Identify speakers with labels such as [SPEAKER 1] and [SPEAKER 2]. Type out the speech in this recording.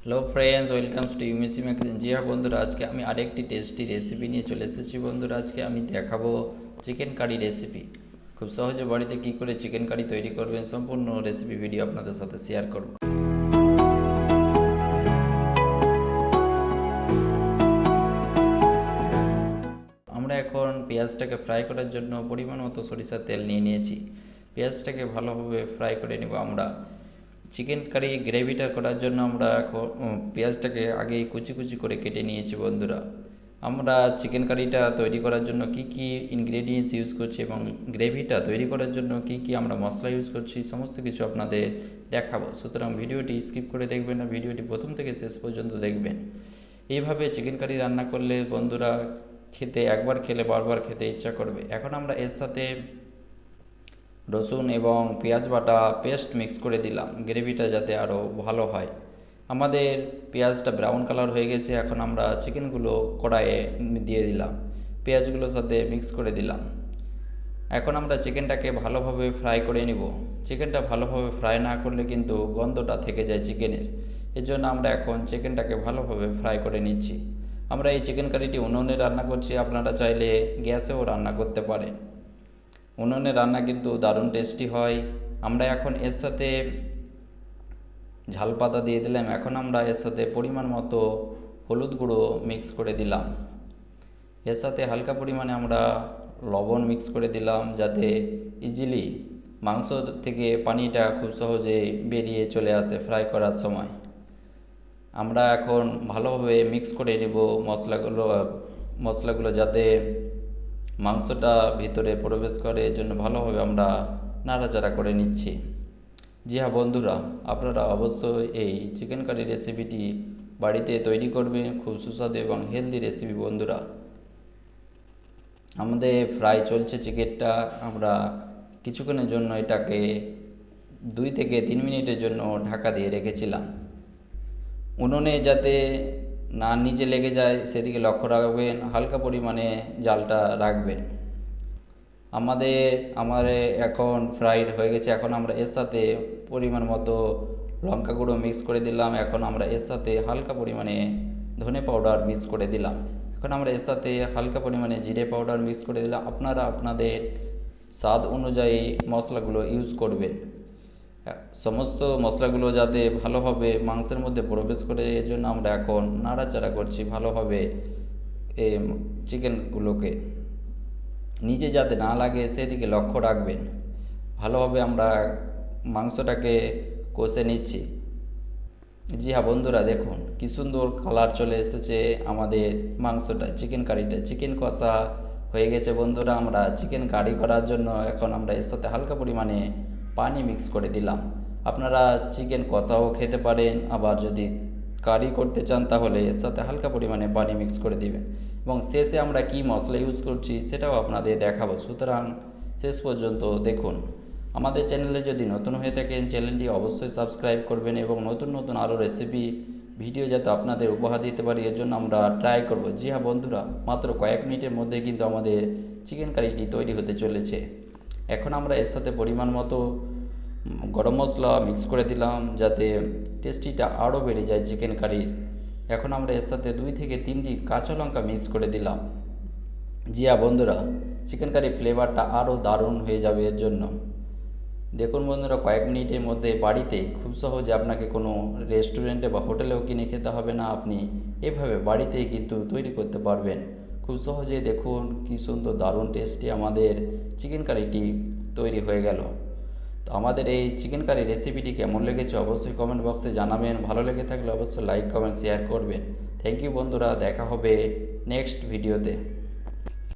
[SPEAKER 1] Hello friends, welcomes to Sima kitchen. জি হ্যাঁ বন্ধুরা, আজকে আমি আরেকটি টেস্টি রেসিপি নিয়ে চলে এসেছি। বন্ধুরা, আজকে আমি দেখাবো চিকেন কারি রেসিপি। খুব সহজে বাড়িতে কী করে চিকেন কারি তৈরি করবেন সম্পূর্ণ রেসিপি ভিডিও আপনাদের সাথে শেয়ার করব। আমরা এখন পেঁয়াজটাকে ফ্রাই করার জন্য পরিমাণ মতো সরিষার তেল নিয়ে নিয়েছি। পেঁয়াজটাকে ভালোভাবে ফ্রাই করে নেব। আমরা চিকেন কারি গ্রেভিটা করার জন্য আমরা এখন পেঁয়াজটাকে আগেই কুচি কুচি করে কেটে নিয়েছি। বন্ধুরা, আমরা চিকেন কারিটা তৈরি করার জন্য কি কি ইনগ্রেডিয়েন্টস ইউজ করছি এবং গ্রেভিটা তৈরি করার জন্য কি কি আমরা মশলা ইউজ করছি সমস্ত কিছু আপনাদের দেখাবো। সুতরাং ভিডিওটি স্কিপ করে দেখবেন না, ভিডিওটি প্রথম থেকে শেষ পর্যন্ত দেখবেন। এইভাবে চিকেন কারি রান্না করলে বন্ধুরা খেতে একবার খেলে বারবার খেতে ইচ্ছা করবে। এখন আমরা এর সাথে রসুন এবং পেঁয়াজ বাটা পেস্ট মিক্স করে দিলাম, গ্রেভিটা যাতে আরও ভালো হয়। আমাদের পেঁয়াজটা ব্রাউন কালার হয়ে গেছে। এখন আমরা চিকেনগুলো কড়াইয়ে দিয়ে দিলাম, পেঁয়াজগুলোর সাথে মিক্স করে দিলাম। এখন আমরা চিকেনটাকে ভালোভাবে ফ্রাই করে নিব। চিকেনটা ভালোভাবে ফ্রাই না করলে কিন্তু গন্ধটা থেকে যায় চিকেনের। এর জন্য আমরা এখন চিকেনটাকে ভালোভাবে ফ্রাই করে নিচ্ছি। আমরা এই চিকেন কারিটি উনুনে রান্না করছি, আপনারা চাইলে গ্যাসেও রান্না করতে পারেন। উনুনে রান্না কিন্তু দারুণ টেস্টি হয়। আমরা এখন এর সাথে ঝাল পাতা দিয়ে দিলাম। এখন আমরা এর সাথে পরিমাণ মতো হলুদ গুঁড়ো মিক্স করে দিলাম। এর সাথে হালকা পরিমাণে আমরা লবণ মিক্স করে দিলাম, যাতে ইজিলি মাংস থেকে পানিটা খুব সহজে বেরিয়ে চলে আসে ফ্রাই করার সময়। আমরা এখন ভালোভাবে মিক্স করে নেব মশলাগুলো যাতে মাংসটা ভিতরে প্রবেশ করে। এর জন্য ভালোভাবে আমরা নাড়াচাড়া করে নিচ্ছি। জি হ্যাঁ বন্ধুরা, আপনারা অবশ্যই এই চিকেন কারি রেসিপিটি বাড়িতে তৈরি করবেন। খুব সুস্বাদু এবং হেলদি রেসিপি। বন্ধুরা, আমাদের ফ্রাই চলছে চিকেনটা। আমরা কিছুক্ষণের জন্য এটাকে 2 থেকে 3 মিনিটের জন্য ঢাকা দিয়ে রেখেছিলাম। উনুনে যাতে না নিচে লেগে যায় সেদিকে লক্ষ্য রাখবেন, হালকা পরিমাণে জালটা রাখবেন। আমার এখন ফ্রাইড হয়ে গেছে। এখন আমরা এর সাথে পরিমাণ মতো লঙ্কা গুঁড়ো মিক্স করে দিলাম। এখন আমরা এর সাথে হালকা পরিমাণে ধনে পাউডার মিক্স করে দিলাম। এখন আমরা এর সাথে হালকা পরিমাণে জিরে পাউডার মিক্স করে দিলাম। আপনারা আপনাদের স্বাদ অনুযায়ী মশলাগুলো ইউজ করবেন। সমস্ত মশলাগুলো যাতে ভালোভাবে মাংসের মধ্যে প্রবেশ করে, এর জন্য আমরা এখন নাড়াচাড়া করছি ভালোভাবে। চিকেনগুলোকে নিচে যাতে না লাগে সেদিকে লক্ষ্য রাখবেন। ভালোভাবে আমরা মাংসটাকে কষে নিচ্ছি। জি হ্যাঁ বন্ধুরা, দেখুন কি সুন্দর কালার চলে এসেছে আমাদের মাংসটা, চিকেন কারিটা। চিকেন কষা হয়ে গেছে। বন্ধুরা, আমরা চিকেন কারি করার জন্য এখন আমরা এর সাথে হালকা পরিমাণে পানি মিক্স করে দিলাম। আপনারা চিকেন কষাও খেতে পারেন, আবার যদি কারি করতে চান তাহলে এর সাথে হালকা পরিমাণে পানি মিক্স করে দিবেন। এবং শেষে আমরা কি মশলা ইউজ করছি সেটাও আপনাদের দেখাবো। সুতরাং শেষ পর্যন্ত দেখুন। আমাদের চ্যানেলে যদি নতুন হয়ে থাকেন চ্যানেলটি অবশ্যই সাবস্ক্রাইব করবেন এবং নতুন নতুন আরও রেসিপি ভিডিও যাতে আপনাদের উপহার দিতে পারি এর জন্য আমরা ট্রাই করব। জি হ্যাঁ বন্ধুরা, মাত্র কয়েক মিনিটের মধ্যে কিন্তু আমাদের চিকেন কারিটি তৈরি হতে চলেছে। এখন আমরা এর সাথে পরিমাণ মতো গরম মশলা মিক্স করে দিলাম, যাতে টেস্টিটা আরও বেড়ে যায় চিকেন কারির। এখন আমরা এর সাথে 2 থেকে 3টি কাঁচা লঙ্কা মিক্স করে দিলাম। জি হ্যাঁ বন্ধুরা, চিকেন কারি ফ্লেভারটা আরও দারুণ হয়ে যাবে এর জন্য। দেখুন বন্ধুরা, কয়েক মিনিটের মধ্যে বাড়িতে খুব সহজে, আপনাকে কোনো রেস্টুরেন্টে বা হোটেলেও কিনে খেতে হবে না, আপনি এভাবে বাড়িতেই কিন্তু তৈরি করতে পারবেন খুব সহজেই। দেখুন কি সুন্দর দারুণ টেস্টি আমাদের চিকেন কারিটি তৈরি হয়ে গেল। তো আমাদের এই চিকেন কারি রেসিপিটি কেমন লেগেছে অবশ্যই কমেন্ট বক্সে জানাবেন। ভালো লেগে থাকলে অবশ্যই লাইক কমেন্ট শেয়ার করবেন। থ্যাংক ইউ বন্ধুরা, দেখা হবে নেক্সট ভিডিওতে।